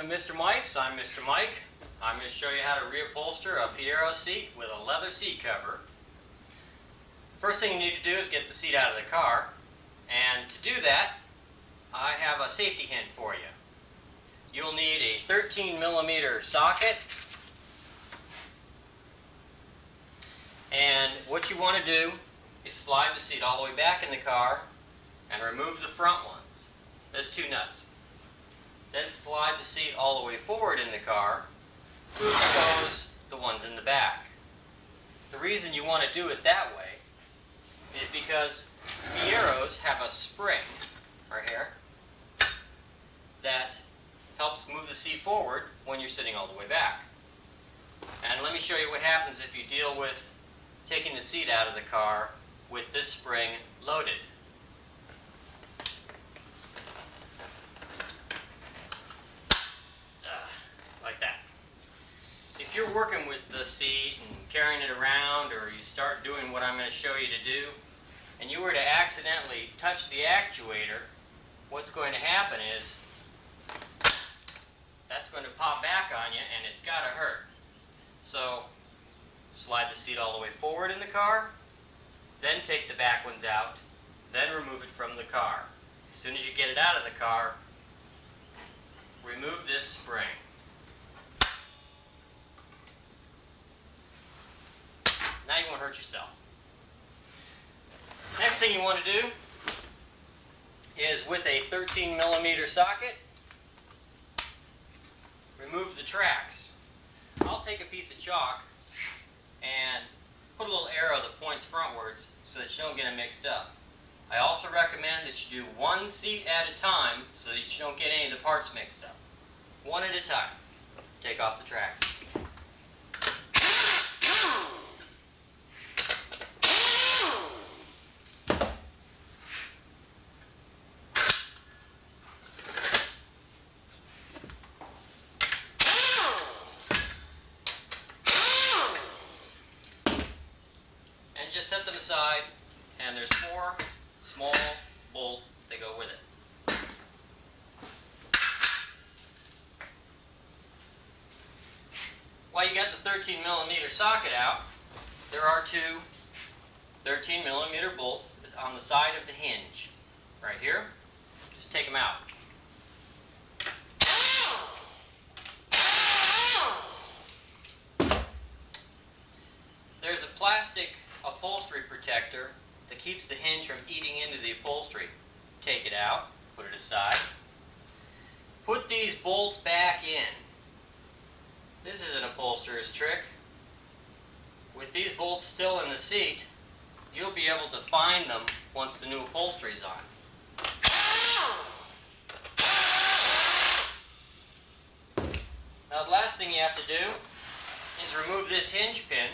to Mr. Mike's. I'm Mr. Mike. I'm going to show you how to reupholster a Fiero seat with a leather seat cover. First thing you need to do is get the seat out of the car. And to do that, I have a safety hint for you. You'll need a 13mm socket. And what you want to do is slide the seat all the way back in the car and remove the front ones. There's two nuts. Then slide the seat all the way forward in the car to expose the ones in the back. The reason you want to do it that way is because Fieros have a spring right here that helps move the seat forward when you're sitting all the way back. And let me show you what happens if you deal with taking the seat out of the car with this spring loaded. Like that. If you're working with the seat and carrying it around, or you start doing what I'm going to show you to do, and you were to accidentally touch the actuator, what's going to happen is that's going to pop back on you and it's got to hurt. So slide the seat all the way forward in the car, then take the back ones out, then remove it from the car. As soon as you get it out of the car, remove this spring. Now you won't hurt yourself. Next thing you want to do is, with a 13mm socket, remove the tracks. I'll take a piece of chalk and put a little arrow that points frontwards so that you don't get them mixed up. I also recommend that you do one seat at a time so that you don't get any of the parts mixed up. One at a time. Take off the tracks. Just set them aside, and there's 4 small bolts that go with it. While you got the 13mm socket out, there are 2 13mm bolts on the side of the hinge. Right here. Just take them out. There's a plastic upholstery protector that keeps the hinge from eating into the upholstery. Take it out, put it aside. Put these bolts back in. This is an upholsterer's trick. With these bolts still in the seat, you'll be able to find them once the new upholstery's on. Now the last thing you have to do is remove this hinge pin.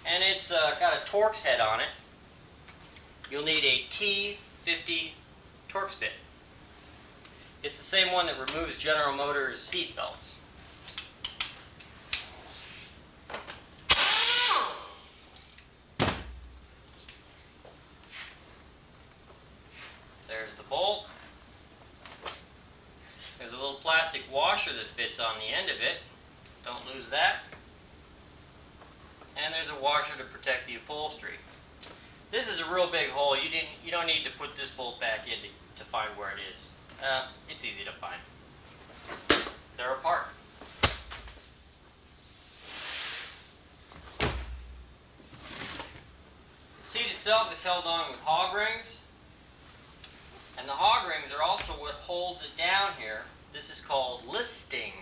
And it's got a Torx head on it. You'll need a T50 Torx bit. It's the same one that removes General Motors seat belts. There's the bolt. There's a little plastic washer that fits on the end of it. Don't lose that. And there's a washer to protect the upholstery. This is a real big hole. You don't need to put this bolt back in to find where it is. It's easy to find. They're apart. The seat itself is held on with hog rings, and the hog rings are also what holds it down here. This is called listing.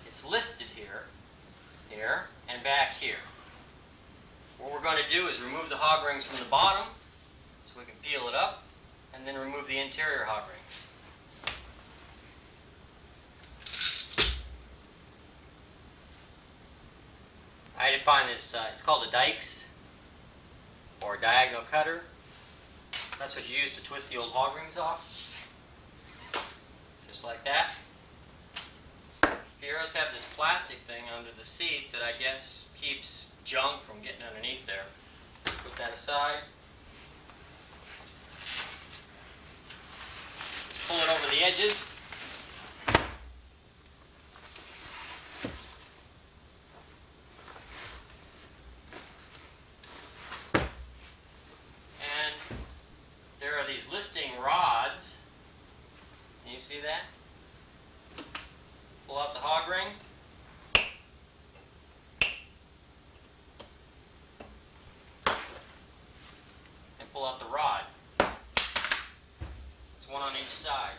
It's listed here, and back here. What we're going to do is remove the hog rings from the bottom so we can peel it up, and then remove the interior hog rings. I define this, it's called a dikes, or a diagonal cutter. That's what you use to twist the old hog rings off. Just like that. Fieros have this plastic thing under the seat that I guess keeps junk from getting underneath there. Put that aside. Pull it over the edges. pull out the rod. There's one on each side.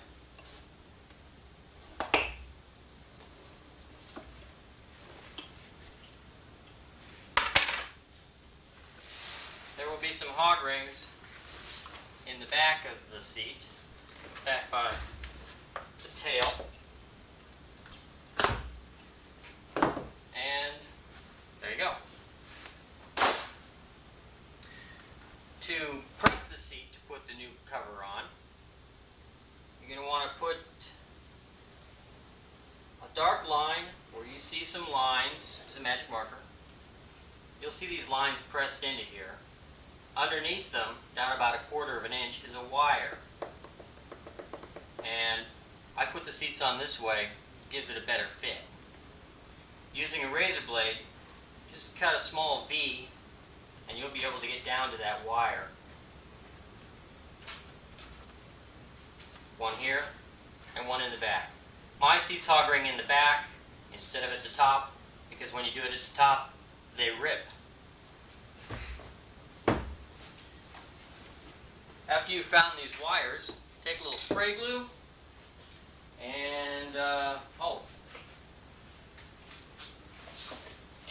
There will be some hog rings in the back of the seat, back by the tail. And there you go. To prep the seat to put the new cover on, you're going to want to put a dark line where you see some lines. It's a magic marker. You'll see these lines pressed into here. Underneath them, down about 1/4 of an inch, is a wire. And I put the seats on this way, gives it a better fit. Using a razor blade, just cut a small V and you'll be able to get down to that wire. One here and one in the back. My seat's hog ring in the back instead of at the top, because when you do it at the top, they rip. After you've found these wires, take a little spray glue and,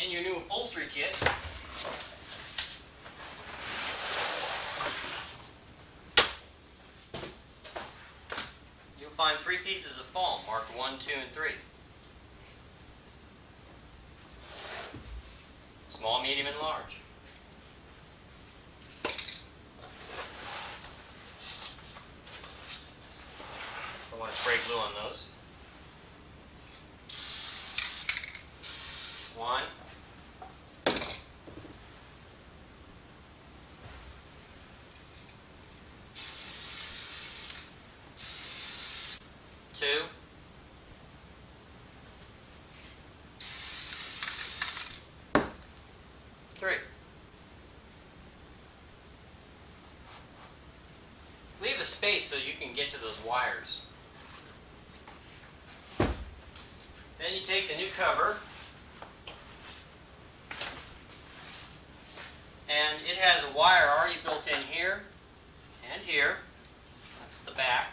in your new upholstery kit, you'll find 3 pieces of foam marked 1, 2, and 3. Small, medium, and large. I want to spray glue on those. 1, 2, 3. Leave a space so you can get to those wires. Then you take the new cover, and it has a wire already built in here and here. That's the back.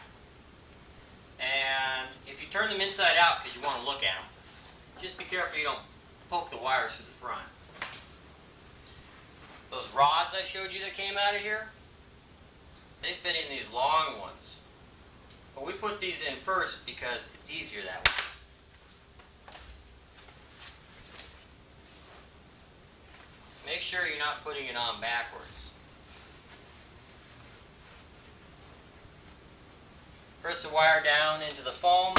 And if you turn them inside out because you want to look at them, just be careful you don't poke the wires through the front. Those rods I showed you that came out of here, they fit in these long ones. But we put these in first because it's easier that way. Make sure you're not putting it on backwards. Press the wire down into the foam.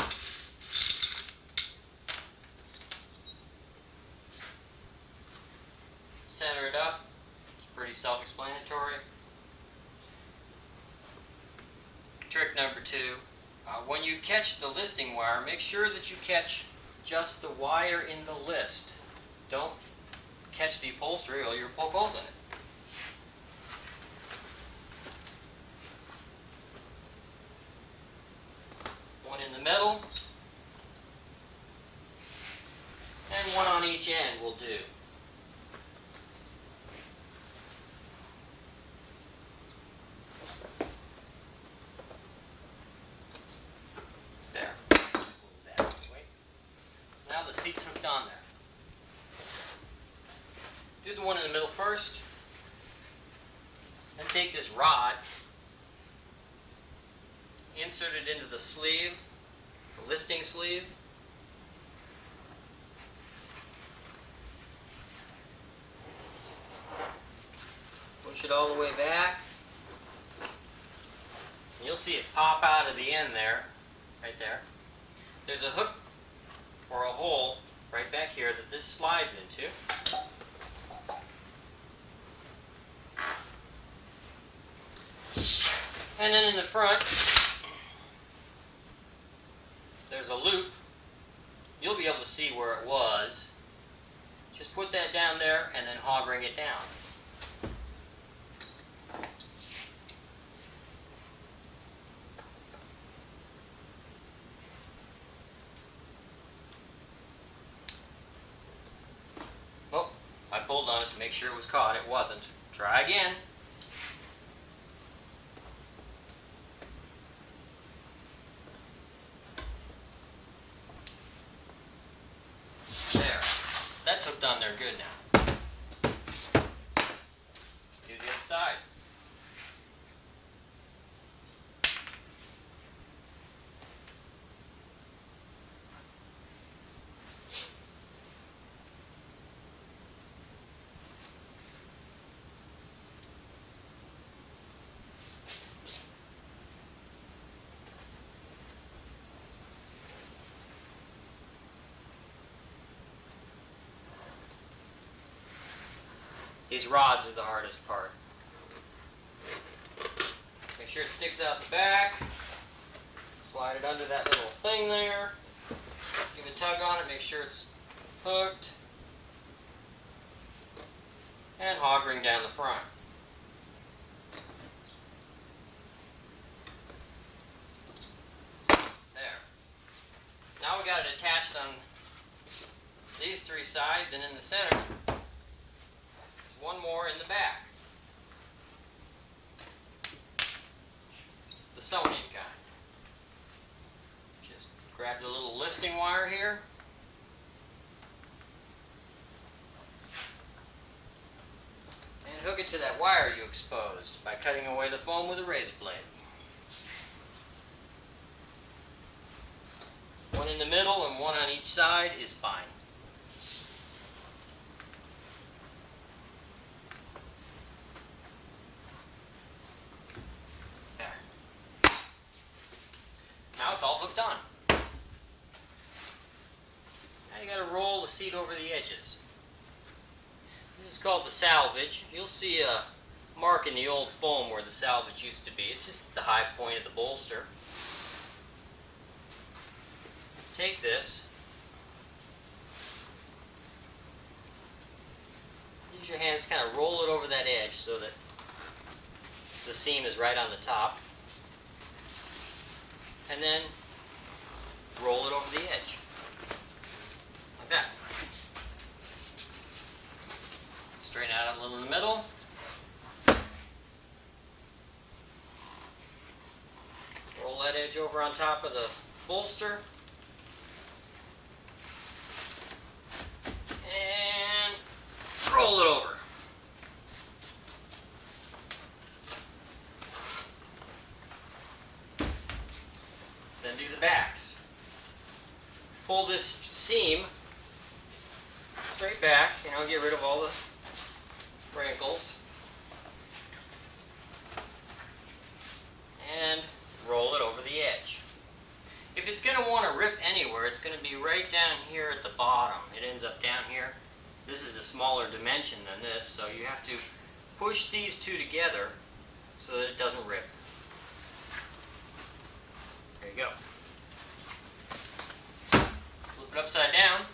Center it up. It's pretty self-explanatory. Trick number 2. When you catch the listing wire, make sure that you catch just the wire in the list. Don't catch the upholstery or you'll poke holes in it. One in the middle, and one on each end will do. There. Now the seat's hooked on there. Do the one in the middle first, and take this rod, insert it into the sleeve, the listing sleeve. Push it all the way back. And you'll see it pop out of the end there, right there. There's a hook or a hole right back here that this slides into. And then in the front, there's a loop. You'll be able to see where it was. Just put that down there and then hog ring it down. Oh, I pulled on it to make sure it was caught. It wasn't. Try again. hooked on there good now. Do the other side. These rods are the hardest part. Make sure it sticks out the back. Slide it under that little thing there. Give a tug on it, make sure it's hooked. And hog ring down the front. There. Now we got it attached on these three sides, and in the center, there's one more in the back. The sewn-in kind. Just grab the little listing wire here. And hook it to that wire you exposed by cutting away the foam with a razor blade. One in the middle and one on each side is fine. There. Now it's all hooked on. Now you got to roll the seat over the edges. This is called the salvage. You'll see a mark in the old foam where the salvage used to be. It's just at the high point of the bolster. Take this. Use your hands to kind of roll it over that edge so that the seam is right on the top. And then roll it over the edge. Like that. Straighten out a little in the middle. Roll that edge over on top of the bolster. And roll it over. Then do the backs. Pull this seam straight back, get rid of all the wrinkles. And roll it over the edge. If it's going to want to rip anywhere, it's going to be right down here at the bottom. It ends up down here. This is a smaller dimension than this, so you have to push these two together so that it doesn't rip. There you go. Flip it upside down.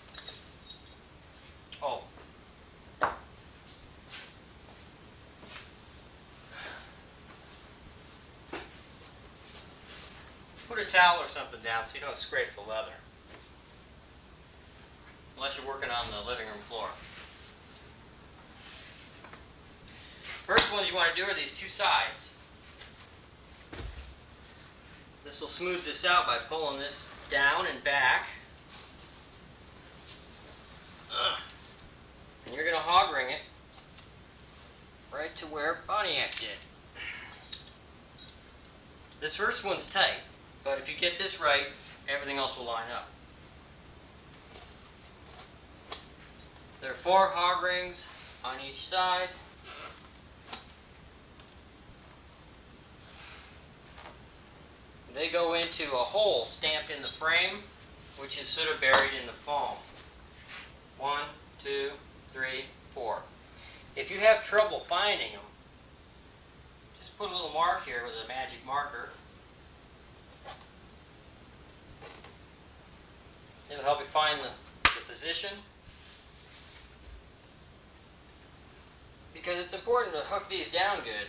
Oh. Put a towel or something down so you don't scrape the leather. Unless you're working on the living room floor. First ones you want to do are these two sides. This will smooth this out by pulling this down and back. And you're going to hog ring it right to where Pontiac did. This first one's tight, but if you get this right, everything else will line up. There are 4 hog rings on each side. They go into a hole stamped in the frame, which is sort of buried in the foam. 1, 2, 3, 4. If you have trouble finding them, just put a little mark here with a magic marker. It'll help you find the position. Because it's important to hook these down good,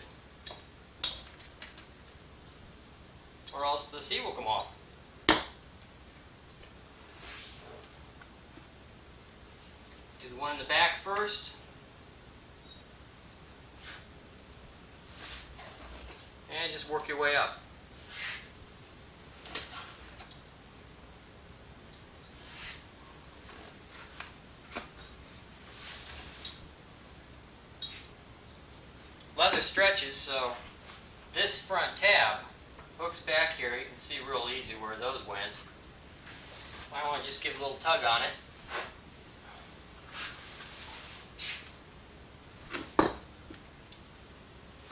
or else the seat will come off. Do the one in the back first. And just work your way up. leather stretches, so this front tab hooks back here. You can see real easy where those went. I want to just give a little tug on it.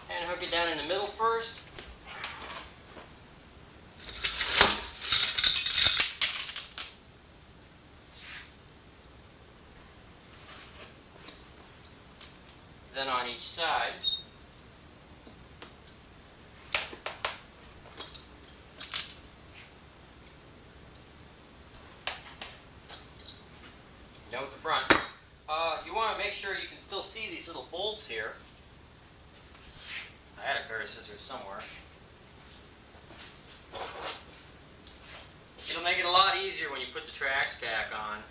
And hook it down in the middle first. Then on each side. Down with the front. You want to make sure you can still see these little bolts here. I had a pair of scissors somewhere. It'll make it a lot easier when you put the tracks back on,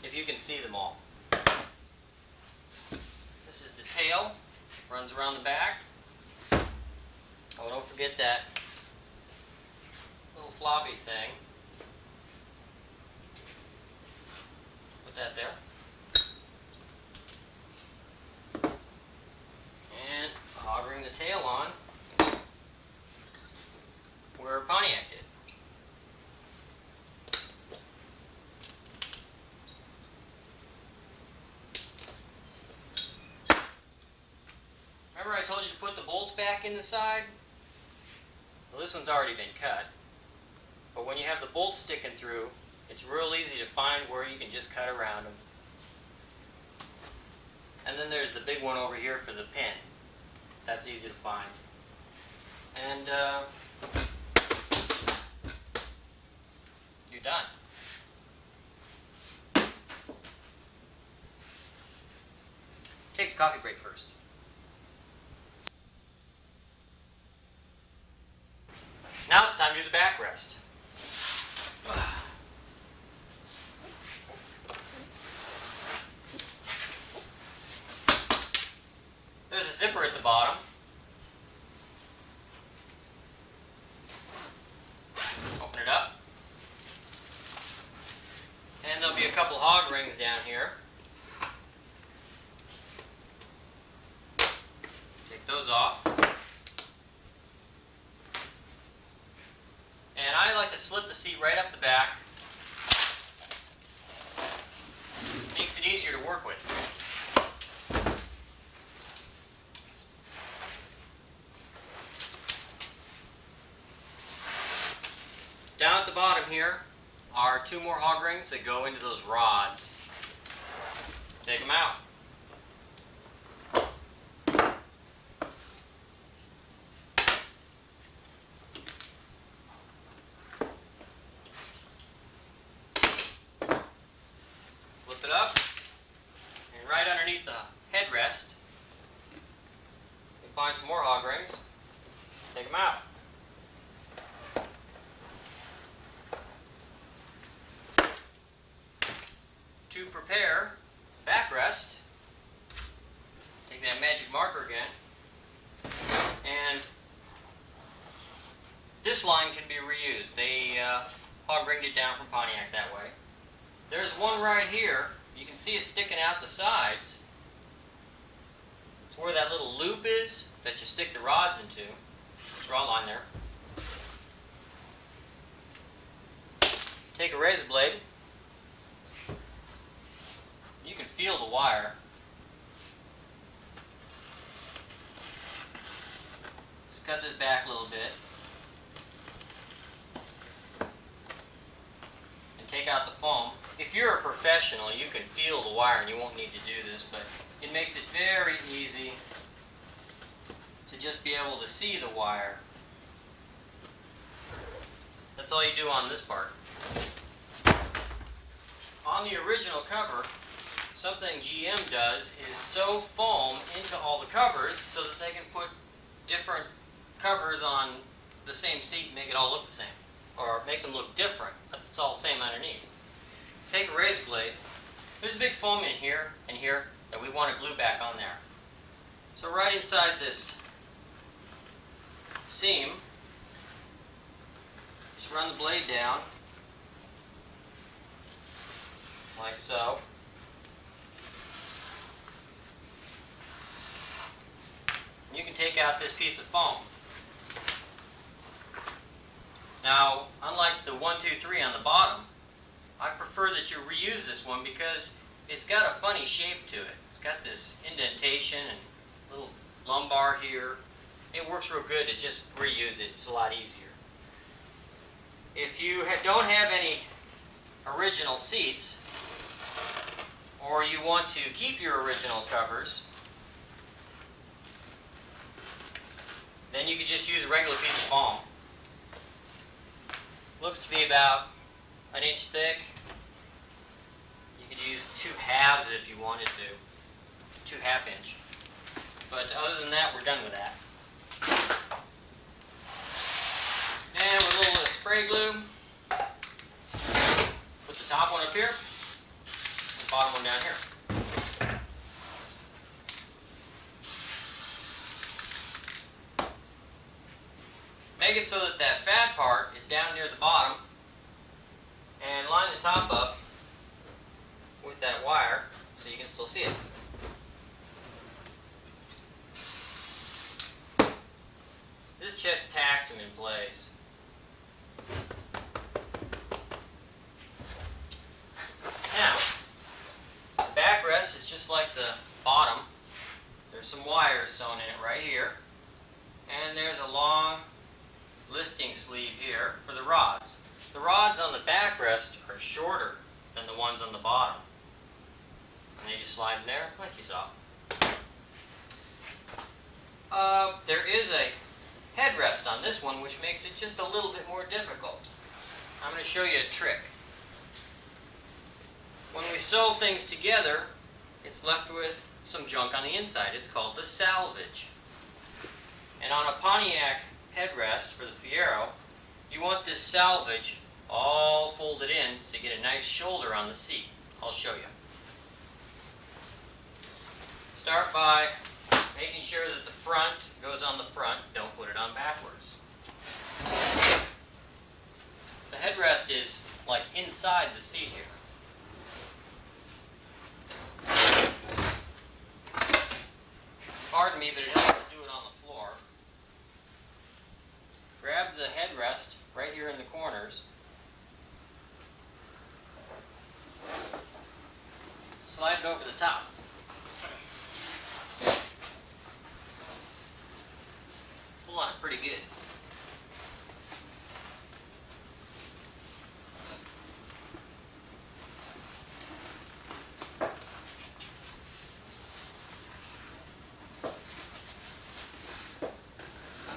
if you can see them all. This is the tail, runs around the back. Oh, don't forget that little floppy thing. Put that there. And hoggering the tail on where Pontiac did. Remember I told you to put the bolts back in the side? Well, this one's already been cut. But when you have the bolts sticking through, it's real easy to find where you can just cut around them. And then there's the big one over here for the pin. That's easy to find. And you're done. Take a coffee break first. Now it's time to do the backrest. There's a zipper at the bottom. Open it up. And there'll be a couple hog rings down here. Take those off. And I like to slip the seat right up the back. Makes it easier to work with. Down at the bottom here are two more hog rings that go into those rods. Take them out. Flip it up, and right underneath the headrest, you find some more hog rings. Take them out. To prepare backrest, take that magic marker again, and this line can be reused. They hog ringed it down from Pontiac that way. There's one right here. You can see it sticking out the sides. It's where that little loop is that you stick the rods into. Draw a line there. Take a razor blade. You can feel the wire. Just cut this back a little bit. And take out the foam. If you're a professional, you can feel the wire and you won't need to do this, but it makes it very easy to just be able to see the wire. That's all you do on this part. On the original cover, something GM does is sew foam into all the covers so that they can put different covers on the same seat and make it all look the same. Or make them look different, but it's all the same underneath. Take a razor blade. There's a big foam in here and here that we want to glue back on there. So right inside this seam, just run the blade down, like so. You can take out this piece of foam. Now, unlike the 1, 2, 3 on the bottom, I prefer that you reuse this one because it's got a funny shape to it. It's got this indentation and little lumbar here. It works real good to just reuse it. It's a lot easier. If you don't have any original seats, or you want to keep your original covers, then you could just use a regular piece of foam. Looks to be about an inch thick. You could use 2 halves if you wanted to, 2 1/2 inch. But other than that, we're done with that. And with a little bit of spray glue, put the top one up here, and the bottom one down here. Make it so that that fat part is down near the bottom, and line the top up with that wire so you can still see it. This just tacks them in place. Now, the backrest is just like the bottom. There's some wires sewn in it right here, and there's a long listing sleeve here for the rods. The rods on the backrest are shorter than the ones on the bottom, and they just slide in there like you saw. There is a headrest on this one, which makes it just a little bit more difficult. I'm going to show you a trick. When we sew things together, it's left with some junk on the inside. It's called the salvage. And on a Pontiac headrest for the Fiero, you want this salvage all folded in so you get a nice shoulder on the seat. I'll show you. Start by making sure that the front goes on the front. Don't put it on backwards. The headrest is like inside the seat here. Pardon me, but it helps to do it on the floor. Grab the headrest right here in the corners. Slide it over the top. Pull on it pretty good.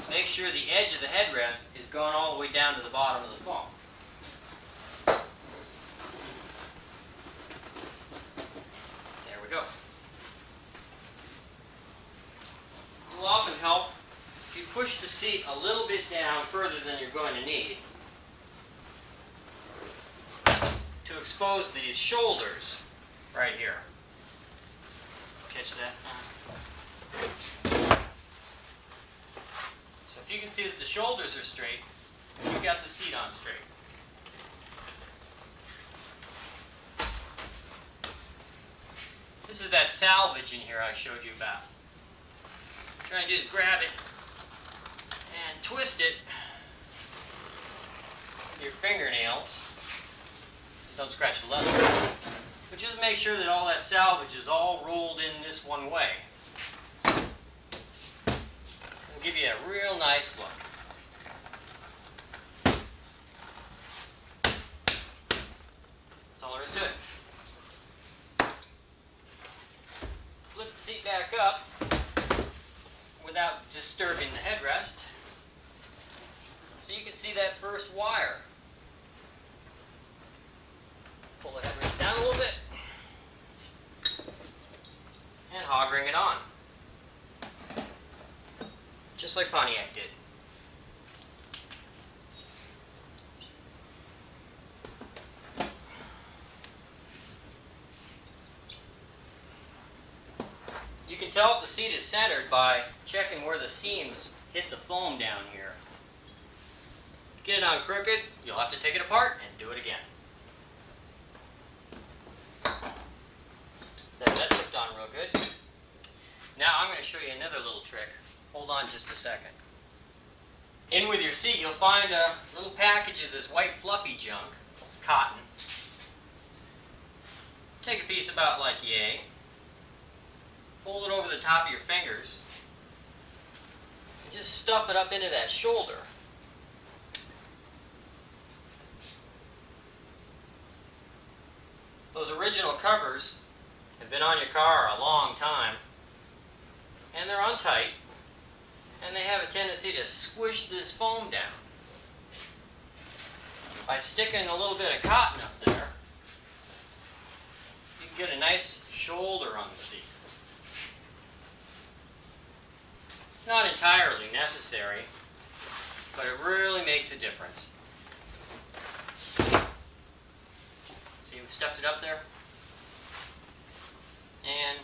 Make sure the edge of the headrest is going all the way down to the bottom of the foam. There we go. It will often help if you push the seat a little bit down further than you're going to need to expose these shoulders right here. Catch that? So if you can see that the shoulders are straight, you've got the seat on straight. This is that salvage in here I showed you about. What you're trying to do is grab it and twist it with your fingernails. Don't scratch the leather. But just make sure that all that salvage is all rolled in this one way. It'll give you a real nice look. That's all there is to it. Flip the seat back up without disturbing the headrest, so you can see that first wire. Pull the headrest down a little bit and hog ring it on, just like Pontiac did. You can tell if the seat is centered by checking where the seams hit the foam down here. Get it on crooked, you'll have to take it apart and do it again. There, that clipped on real good. Now I'm going to show you another little trick. Hold on just a second. In with your seat, you'll find a little package of this white fluffy junk. It's cotton. Take a piece about like yay. Fold it over the top of your fingers. And just stuff it up into that shoulder. Those original covers have been on your car a long time, and they're untight, and they have a tendency to squish this foam down. By sticking a little bit of cotton up there, you can get a nice shoulder on the seat. It's not entirely necessary, but it really makes a difference. See, we stuffed it up there. And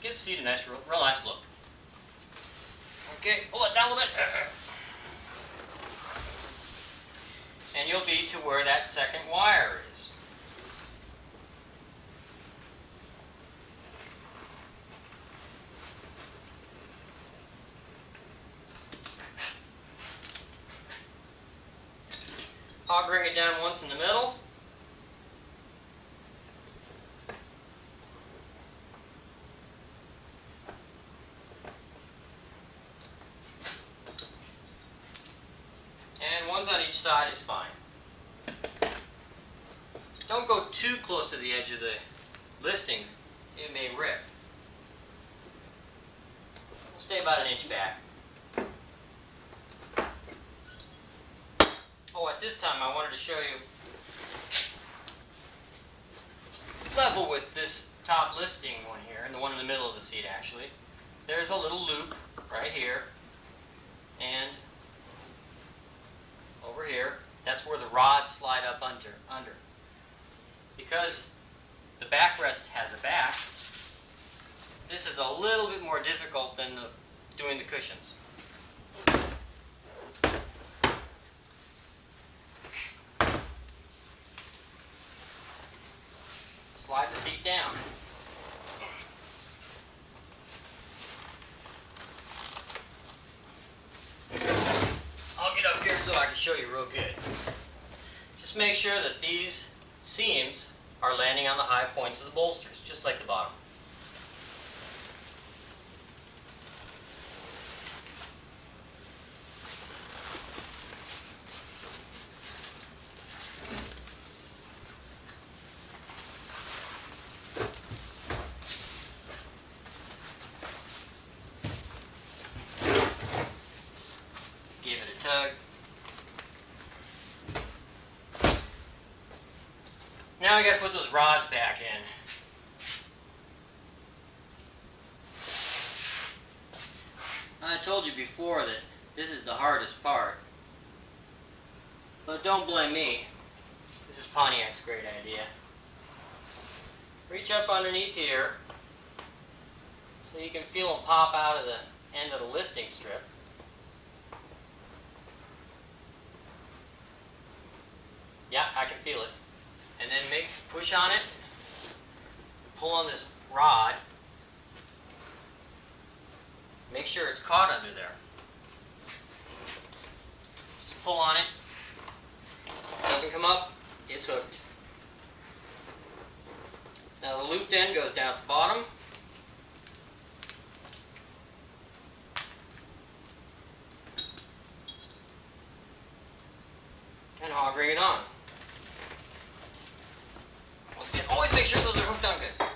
give the seat a nice, real nice look. Okay, pull it down a little bit. And you'll be to where that second wire is. I'll bring it down once in the middle. And ones on each side is fine. Don't go too close to the edge of the listing. It may rip. We'll stay about an inch back. Oh, at this time I wanted to show you level with this top listing one here, and the one in the middle of the seat actually. There's a little loop right here, and over here, that's where the rods slide up under. Because the backrest has a back, this is a little bit more difficult than doing the cushions. Slide the seat down. I'll get up here so I can show you real good. Just make sure that these seams are landing on the high points of the bolsters, just like the bottom. Give it a tug. Now I got to put those rods back in. I told you before that this is the hardest part. But don't blame me. This is Pontiac's great idea. Reach up underneath here so you can feel them pop out of the end of the listing strip. Yeah, I can feel it. And then push on it, pull on this rod, make sure it's caught under there. Just pull on it. If it doesn't come up, it's hooked. Now the looped end goes down at the bottom. And hog ring it on. Once again, always make sure those are hooked on good.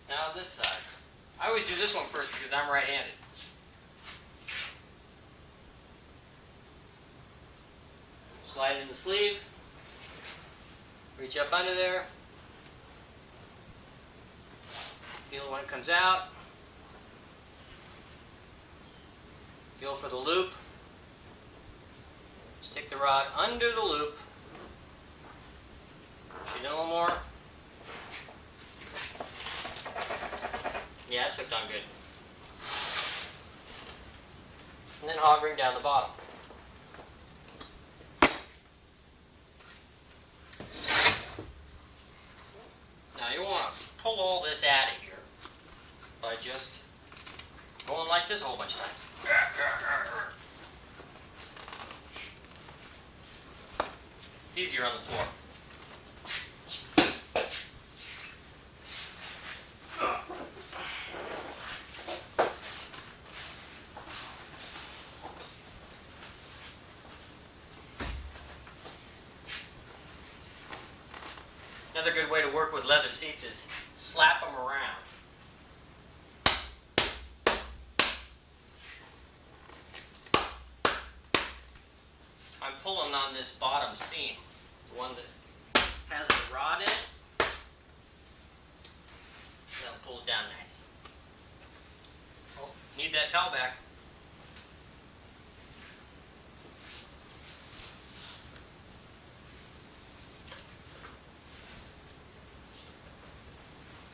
Now this side. I always do this one first because I'm right-handed. Slide it in the sleeve. Reach up under there. Feel it when it comes out. Feel for the loop. Stick the rod under the loop. Push it in a little more. Yeah, it's hooked on good. And then hog ring down the bottom. Now you want to pull all this out of by just going like this a whole bunch of times. It's easier on the floor. Another good way to work with leather seats is slap them around. I'm pulling on this bottom seam, the one that has the rod in it. That'll pull it down nice. Oh, need that towel back.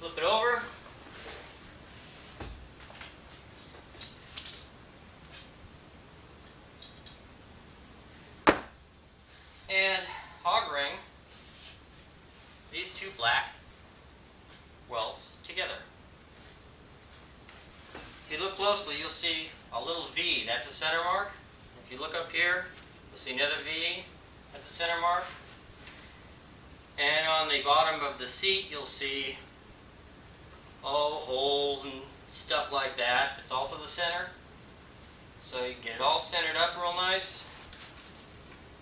Flip it over. And hog ring these two black welts together. If you look closely, you'll see a little V, that's a center mark. If you look up here, you'll see another V, that's a center mark. And on the bottom of the seat, you'll see holes and stuff like that. It's also the center. So you can get it all centered up real nice.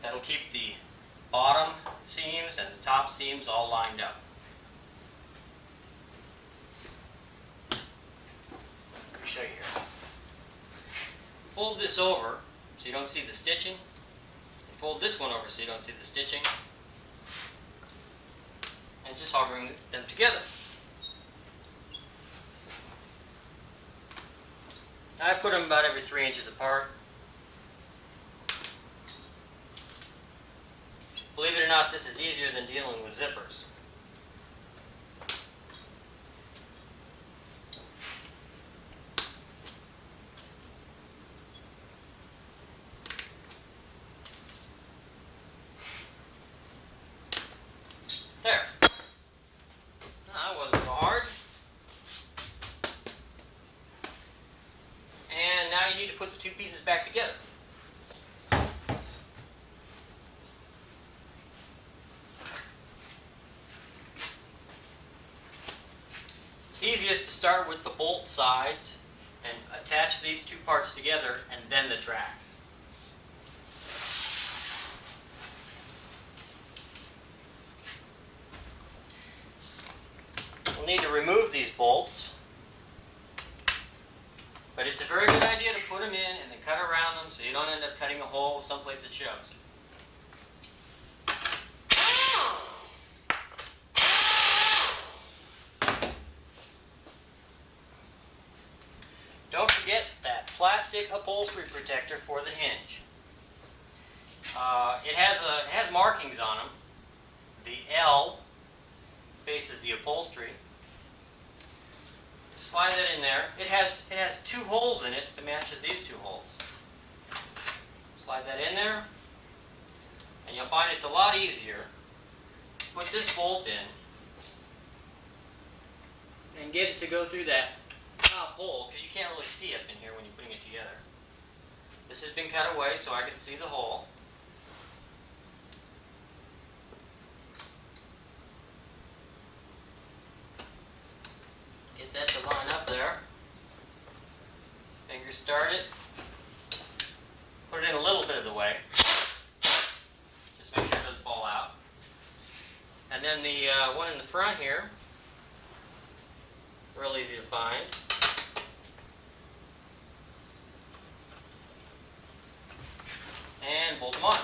That'll keep the bottom seams and the top seams all lined up. Let me show you here. Fold this over so you don't see the stitching. Fold this one over so you don't see the stitching. And just hog ring them together. I put them about every 3 inches apart. Believe it or not, this is easier than dealing with zippers. There. That wasn't so hard. And now you need to put the two pieces back together. It's easiest to start with the bolt sides and attach these two parts together and then the tracks. We'll need to remove these bolts, but it's a very good idea to put them in and then cut around them so you don't end up cutting a hole someplace that shows. Don't forget that plastic upholstery protector for the hinge. It has markings on them. The L faces the upholstery. Slide that in there. It has two holes in it that matches these two holes. Slide that in there, and you'll find it's a lot easier to put this bolt in and get it to go through that top hole, because you can't really see up in here when you're putting it together. This has been cut away so I can see the hole. Get that to line up there. Finger start it. Put it in a little bit of the way. Just make sure it doesn't fall out. And then the one in the front here, real easy to find. And bolt them on.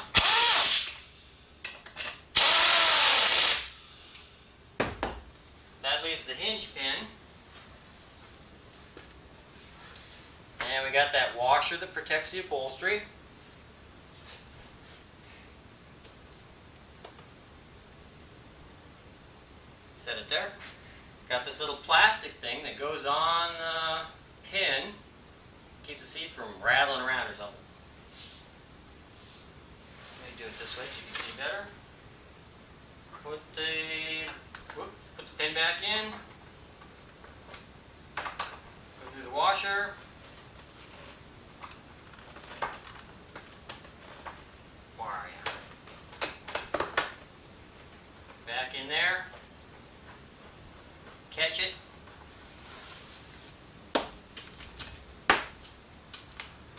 That leaves the hinge pin. And we got that washer that protects the upholstery. Set it there. Got this little plastic thing that goes on the pin. Keeps the seat from rattling around or something. Let me do it this way so you can see better. Put the pin back in. washer. Where are you? Back in there. Catch it.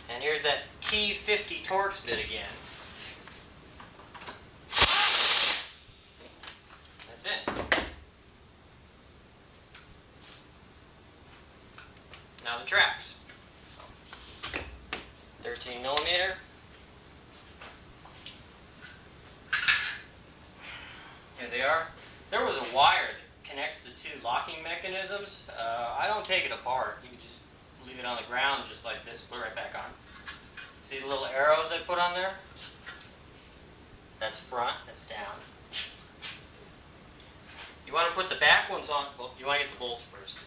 And here's that T50 Torx bit again. That's it. Now the tracks. 13 millimeter. Here they are. There was a wire that connects the two locking mechanisms. I don't take it apart. You can just leave it on the ground just like this, put it right back on. See the little arrows I put on there? That's front, that's down. You want to put the back ones on, well, you want to get the bolts first.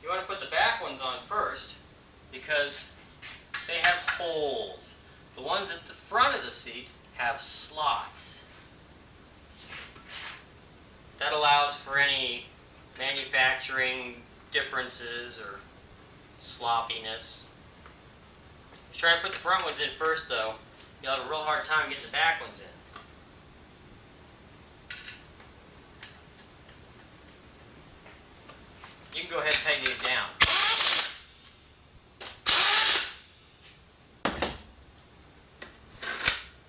You want to put the back ones on first because they have holes. The ones at the front of the seat have slots. That allows for any manufacturing differences or sloppiness. If you try to put the front ones in first though, you'll have a real hard time getting the back ones in. You can go ahead and tighten these down.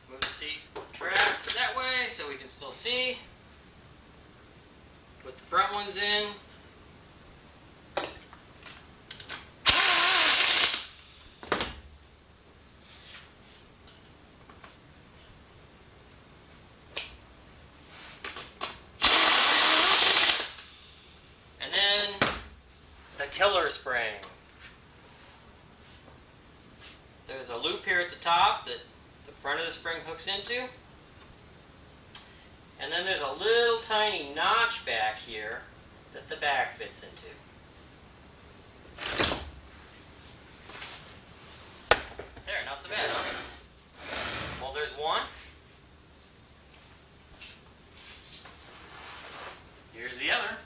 Move the seat tracks that way so we can still see. Put the front ones in. And then the killer spring. There's a loop here at the top that the front of the spring hooks into. And then there's a little tiny notch back here that the back fits into. There, not so bad, huh? Well, there's one. Here's the other.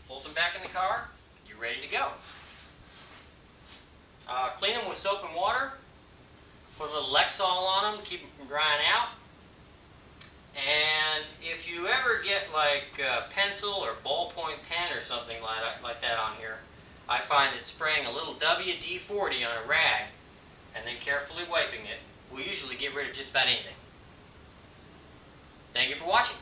Hold them back in the car. You're ready to go. Clean them with soap and water. Put a little Lexol on them to keep them from drying out. And if you ever get like a pencil or ballpoint pen or something like that on here, I find that spraying a little WD-40 on a rag and then carefully wiping it will usually get rid of just about anything. Thank you for watching.